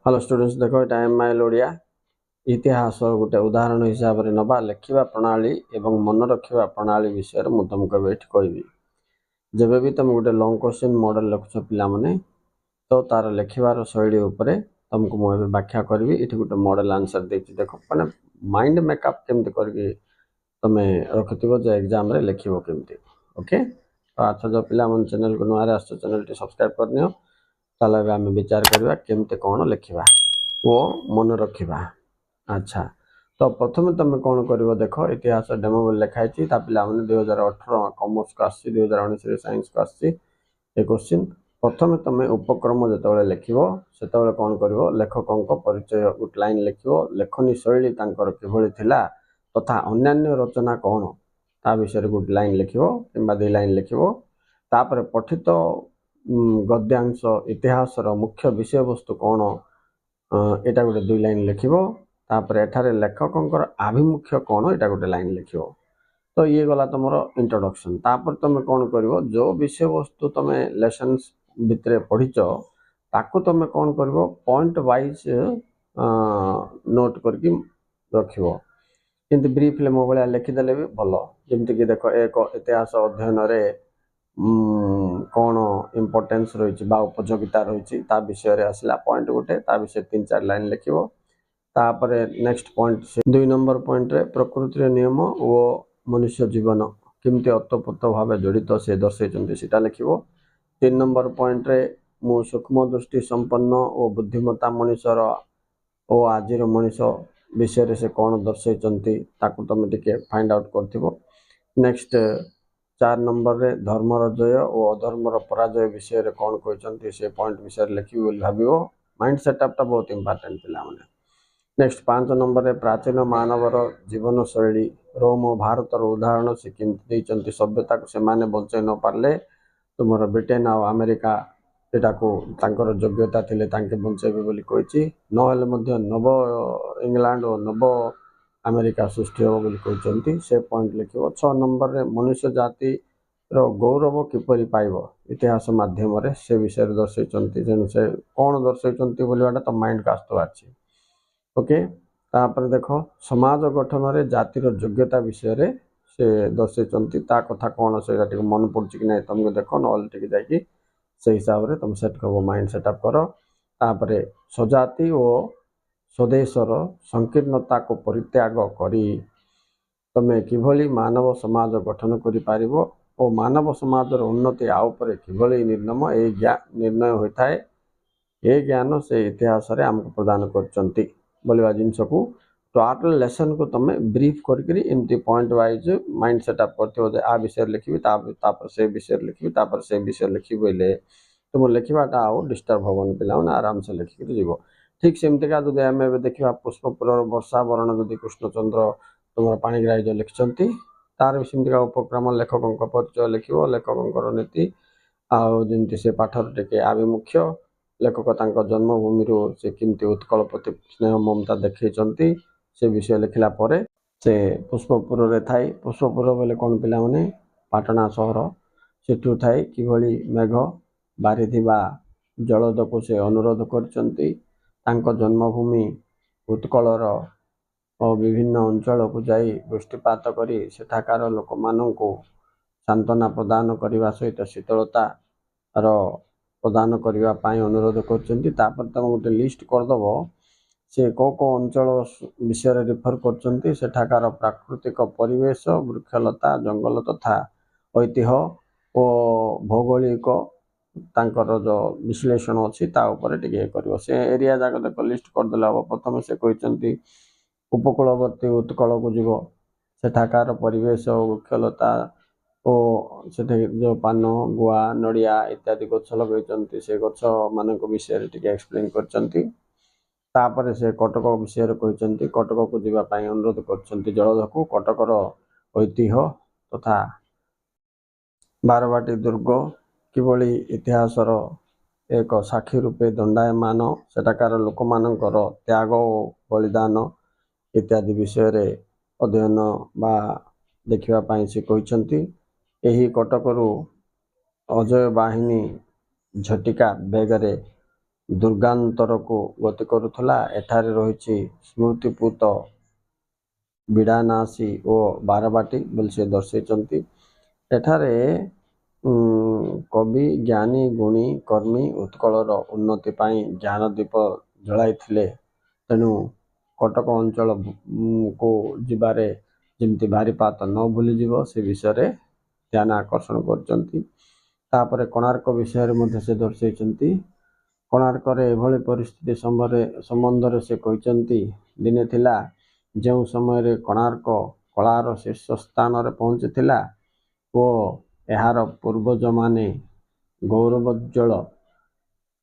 Hello students देखो ये MIL Odia इतिहास गोटे उदाहरण हिसाब से नवा लेखिबा प्रणाली एवं मन रखिबा प्रणाली विषय में तुमको ये कहबी जब भी तुम गोटे लॉन्ग क्वेश्चन मॉडल लिखुछ पिला माने तो तार लेखिबार शैली उपरे तुमको मुझे व्याख्या करी ये गोटे मॉडल आंसर देखी देख मैंने माइंड मेकअप केमती करके तुम रखिथो जे एग्जाम रे लिखिबो केमती ओके। तो अच्छा जो पिला मन चैनल को नुआ आस चैनल टी सब्सक्राइब करनियो ताले आम विचार करवा केमती कौन लिखा वो मन रखा। अच्छा तो प्रथम तुम कौन कर देख इतिहास डेमो लिखाई पिला 2018 कॉमर्स को आसी 2019 साइंस को आसी क्वेश्चन प्रथम तुम उपक्रम जो लिख से कौन कर लेखकों परिचय गोटे लाइन लिख लेखनी शैली कि तथा अन्य रचना कौन ता विषय गोटे लाइन लिख कि 2 लाइन लिख पठित गद्यांश इतिहास मुख्य विषय वस्तु कौन एटा गोटे 2 लाइन लिख एठारे लेखकों आभिमुख्य कौन एटा गोटे लाइन लिख। तो ये गला तुम इंट्रोडक्शन तापर तुम कौन कर जो विषय वस्तु तुम लेसन भितर पढ़ीच ताकू तुम कौन कर पॉइंट वाइज नोट करके रख किंतु ब्रीफले मो भाया लिखिदेले भी भल जमीक देख एक इतिहास अध्ययन कौन इम्पोर्टेंस रही उपयोगिता रही विषय रे आसला पॉइंट गोटे विषय 3-4 लाइन लिख नेक्स्ट पॉइंट से 2 नंबर पॉइंट रे प्रकृति नियम और मनुष्य जीवन केमती अतप्रोत भाव जड़ित से दर्शाई सीटा लिख 3 नंबर पॉइंट रे मु सूक्ष्म दृष्टि संपन्न और बुद्धिमता मनुष्यर और आज मनीष विषय से कौन दर्शाई तुम टे फाइंड आउट कर। नेक्स्ट 4 नंबर रे धर्मर जय और अधर्मर पराजय विषय रे कौन कहते से पॉइंट विषय लिखी भाव माइंड सेटअप टा बहुत इंपोर्टेंट पिला माने। नेक्स्ट 5 नंबर रे प्राचीन मानवर जीवन शैली रोम और भारत उदाहरण से केमती सभ्यता को से माने बंचाई न पारे तुम ब्रिटेन और अमेरिका एटा को तांकर योग्यता थिले तांके बंचाइबे बोली कहिछि नहेले मध्य नव इंग्लैंड और नव अमेरिका सृष्टि हो बोली कहते से पॉइंट लिख 6 नंबर रे मनुष्य जाति रो गौरव किपरि पाइब इतिहास माध्यम रे से विषय दर्शाई तेणु से कौन दर्शाई बोलवाटा तो माइंड का आसतो अछि ओके। तापर देख समाज गठन रे जातिर योग्यता विषय रे से दर्शाई ता कथा कौन से मन पड़ुछि कि नहीं तुमको देख नॉलेज जाकि से हिसाब रे तुम सेट कर माइंड सेटअप कर तापर स्वजाति और स्वदेशर संकीर्णता को परित्याग करी तुम किभली मानव समाज गठन करि पारिबो और मानव समाज उन्नति आउपरे किभली निर्णय होता है ये ज्ञान से इतिहास रे हमको प्रदान करचंती बोलवा जिनस को टोटल लेसन को तुम ब्रीफ करके एमती पॉइंट वाइज माइंड सेटअप करते आ विषय लिखी से विषय लिखी से विषय लिखी बोले तुम लिखवाटा आउ डिस्टर्ब हेन पे आराम से लिखिक जीव ठीक सेमतीका जब आम देखा पुष्पपुर वर्षा वरण जदि कृष्णचंद्र तुम पाणिग्राही लिखिं तार भी सेमतीका उपक्रम लेखकों परिचय लिख लेखकों नीति आमती से पाठर टे आभिमुख्य लेखक जन्मभूमि से किमती उत्कल प्रति स्नेह ममता देखते से विषय लिखला परे से पुष्पपुर रे थाई पुष्पपुर बोले कौन पिला माने पाटना सहर सेठू थाई किभली मेघ बारिथिबा जलद को से अनुरोध करचंती तांको जन्मभूमि उत्कलर और विभिन्न अंचल को जाई दृष्टिपात करी सेठाकार लोक माननकु सांत्वना प्रदान करने सहित शीतलता रो प्रदान करने अनुरोध करचंती तापर तुम गोटे लिस्ट करदेव से को अंचल विषय रिफर करचंती सेठाकार प्राकृतिक परिवेश वृक्षलता जंगल तथा ऐतिह्य और भौगोलिक तांकर जो विश्लेषण अच्छी टे कर से एरिया जाक देख लिस्ट करदे हम प्रथम से कहते उपकूलवर्ती उत्कल को जीव सेठाकार परिवेश वृक्षलता और से जो पान गुआ नड़िया इत्यादि गछ लगे से गछ मान विषय टे एक्सप्लेन कर से कटक विषय कहते कटक को जीवाई अनुरोध कर जलद को कटकर ऐतिह्य तथा बारवाटी दुर्ग किभली इतिहासर एक साक्षी रूपे दंडायमान सेठाकार लोक मानकर त्याग और बलिदान इत्यादि विषय रे अध्ययन बा देखिबा से कहते यही कटकरू अजय बाहिनी झटिका बेगरे ଦୁର୍ଗାନ୍ତରକୁ ଗତି କରୁଥିଲା। ଏଠାରେ ରହିଛି ସ୍ମୃତିପୂତ ବିଡ଼ାନାସୀ ଓ ବାରବାଟୀ ବୋଲି ସେ ଦର୍ଶାଇଛନ୍ତି। ଏଠାରେ କବି ଜ୍ଞାନୀ ଗୁଣୀ କର୍ମୀ ଉତ୍କଳର ଉନ୍ନତି ପାଇଁ ଜ୍ଞାନ ଦୀପ ଜଳାଇଥିଲେ। ତେଣୁ କଟକ ଅଞ୍ଚଳକୁ ଯିବାରେ ଯେମିତି ବାରିପାତ ନ ଭୁଲିଯିବ ସେ ବିଷୟରେ ଧ୍ୟାନ ଆକର୍ଷଣ କରିଛନ୍ତି। ତାପରେ କୋଣାର୍କ ବିଷୟରେ ମଧ୍ୟ ସେ ଦର୍ଶାଇଛନ୍ତି। କୋଣାର୍କରେ ଏଭଳି ପରିସ୍ଥିତି ସମ୍ବନ୍ଧରେ ସେ କହିଛନ୍ତି, ଦିନେ ଥିଲା ଯେଉଁ ସମୟରେ କୋଣାର୍କ କଳାର ଶୀର୍ଷ ସ୍ଥାନରେ ପହଞ୍ଚିଥିଲା ଓ ଏହାର ପୂର୍ବଜମାନେ ଗୌରବୋଜ୍ଜଳ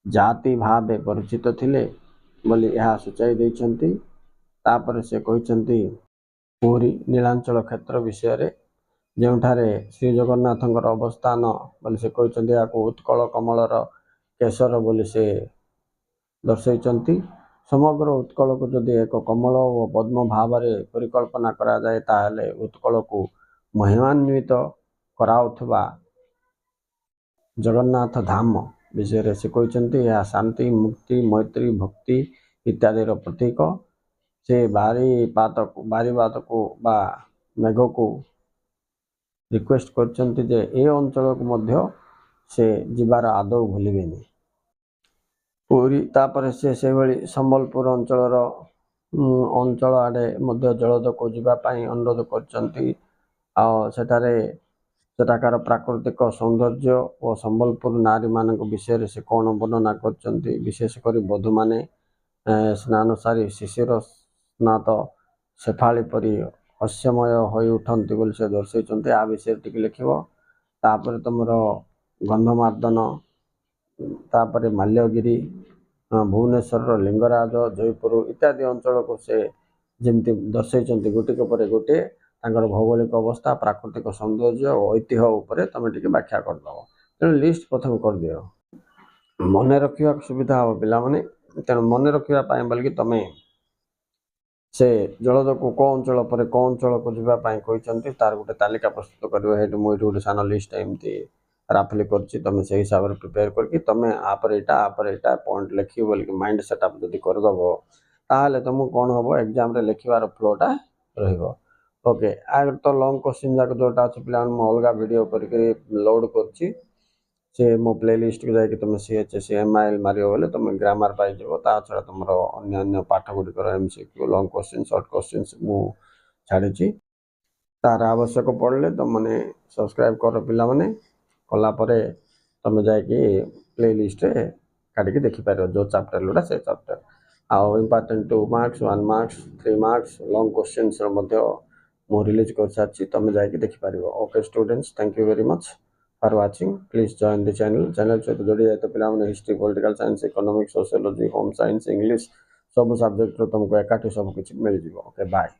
ଜାତି ଭାବେ ପରିଚିତ ଥିଲେ ବୋଲି ଏହା ସୂଚାଇ ଦେଇଛନ୍ତି। ତାପରେ ସେ କହିଛନ୍ତି ପୁରୀ ନୀଳାଞ୍ଚଳ କ୍ଷେତ୍ର ବିଷୟରେ, ଯେଉଁଠାରେ ଶ୍ରୀଜଗନ୍ନାଥଙ୍କର ଅବସ୍ଥାନ ବୋଲି ସେ କହିଛନ୍ତି। ଏହାକୁ ଉତ୍କଳ କମଳର କେଶର ବୋଲି ସେ ଦର୍ଶାଇଛନ୍ତି। ସମଗ୍ର ଉତ୍କଳକୁ ଯଦି ଏକ କମଳ ଓ ପଦ୍ମ ଭାବରେ ପରିକଳ୍ପନା କରାଯାଏ, ତାହେଲେ ଉତ୍କଳକୁ ମହିମାନ୍ୱିତ କରାଉଥିବା ଜଗନ୍ନାଥ ଧାମ ବିଷୟରେ ସେ କହିଛନ୍ତି। ଏହା ଶାନ୍ତି, ମୁକ୍ତି, ମୈତ୍ରୀ, ଭକ୍ତି ଇତ୍ୟାଦିର ପ୍ରତୀକ। ସେ ବାରିପାତକୁ ବା ମେଘକୁ ରିକ୍ୱେଷ୍ଟ କରିଛନ୍ତି ଯେ ଏ ଅଞ୍ଚଳକୁ ମଧ୍ୟ ସେ ଯିବାର ଆଦୌ ଭୁଲିବେନି। ପୁରୀ ତାପରେ ସେ ସେଭଳି ସମ୍ବଲପୁର ଅଞ୍ଚଳ ଆଡ଼େ ମଧ୍ୟ ଜଳଦକୁ ଯିବା ପାଇଁ ଅନୁରୋଧ କରିଛନ୍ତି। ଆଉ ସେଠାକାର ପ୍ରାକୃତିକ ସୌନ୍ଦର୍ଯ୍ୟ ଓ ସମ୍ବଲପୁର ନାରୀମାନଙ୍କ ବିଷୟରେ ସେ କ'ଣ ବର୍ଣ୍ଣନା କରିଛନ୍ତି। ବିଶେଷ କରି ବଧୂମାନେ ସ୍ନାନ ସାରି ଶିଶିର ସ୍ନାତ ଶେଫାଳୀ ପରି ହାସ୍ୟମୟ ହୋଇ ଉଠନ୍ତି ବୋଲି ସେ ଦର୍ଶାଇଛନ୍ତି। ଆ ବିଷୟରେ ଟିକେ ଲେଖିବ। ତାପରେ ତୁମର ଗନ୍ଧମାର୍ଦ୍ଦନ, ତାପରେ ମାଲ୍ୟଗିରି, ଭୁବନେଶ୍ୱରର ଲିଙ୍ଗରାଜ, ଜୟପୁର ଇତ୍ୟାଦି ଅଞ୍ଚଳକୁ ସେ ଯେମିତି ଦର୍ଶାଇଛନ୍ତି ଗୋଟିକ ପରେ ଗୋଟିଏ ତାଙ୍କର ଭୌଗୋଳିକ ଅବସ୍ଥା, ପ୍ରାକୃତିକ ସୌନ୍ଦର୍ଯ୍ୟ ଓ ଐତିହ୍ୟ ଉପରେ ତୁମେ ଟିକେ ବ୍ୟାଖ୍ୟା କରିଦେବ। ତେଣୁ ଲିଷ୍ଟ ପ୍ରଥମେ କରିଦିଅ। ମନେ ରଖିବାକୁ ସୁବିଧା ହେବ ପିଲାମାନେ। ତେଣୁ ମନେ ରଖିବା ପାଇଁ ବୋଲିକି ତୁମେ ସେ ଜଳଦକୁ କେଉଁ ଅଞ୍ଚଳ ପରେ କେଉଁ ଅଞ୍ଚଳକୁ ଯିବା ପାଇଁ କହିଛନ୍ତି ତାର ଗୋଟେ ତାଲିକା ପ୍ରସ୍ତୁତ କରିବ। ସେଇଠି ମୁଁ ଏଇଠି ଗୋଟେ ସାନ ଲିଷ୍ଟ ଏମିତି ରାଫଲି କରିଛି। ତୁମେ ସେଇ ହିସାବରେ ପ୍ରିପେୟାର କରିକି ତୁମେ ଆପରେ ଏଇଟା ପଏଣ୍ଟ ଲେଖିବ ବୋଲିକି ମାଇଣ୍ଡ ସେଟଅପ୍ ଯଦି କରିଦେବ, ତାହେଲେ ତୁମକୁ କ'ଣ ହେବ, ଏକ୍ଜାମ୍ରେ ଲେଖିବାର ଫ୍ଲୋଟା ରହିବ। ଓକେ, ଆଗ ତ ଲଙ୍ଗ୍ କୋଶ୍ଚିନ୍ ଯାକ ଯେଉଁଟା ଅଛି ପିଲାମାନେ ମୁଁ ଅଲଗା ଭିଡ଼ିଓ କରିକି ଲୋଡ଼ କରୁଛି। ସେ ମୋ ପ୍ଲେଲିଷ୍ଟକୁ ଯାଇକି ତୁମେ CHSMIL ମାରିବ ବୋଲେ ତୁମେ ଗ୍ରାମାର ପାଇଯିବ। ତା ଛଡ଼ା ତୁମର ଅନ୍ୟାନ୍ୟ ପାଠ ଗୁଡ଼ିକର MCQ, long question, short questions ମୁଁ ଛାଡ଼ିଛି। ତାର ଆବଶ୍ୟକ ପଡ଼ିଲେ ତୁମମାନେ ସବସ୍କ୍ରାଇବ୍ କର ପିଲାମାନେ। କଲା ପରେ ତୁମେ ଯାଇକି ପ୍ଲେଲିଷ୍ଟରେ କାଢ଼ିକି ଦେଖିପାରିବ ଯେଉଁ ଚାପ୍ଟର ଗୁଡ଼ା ସେ ଚାପ୍ଟର। ଆଉ important 2 marks, 1 marks, 3 marks long କୋଶ୍ଚିନ୍ସର ମଧ୍ୟ ମୁଁ ରିଲିଜ୍ କରିସାରିଛି। ତୁମେ ଯାଇକି ଦେଖିପାରିବ। Okay students, thank you very much for watching. Please join the channel ସହିତ ଯୋଡ଼ି ଯାଇଥିବା ପିଲାମାନେ history, political science, economics, sociology, home science, English ସବୁ ସବଜେକ୍ଟର ତୁମକୁ ଏକାଠି ସବୁ କିଛି ମିଳିଯିବ। Okay, bye.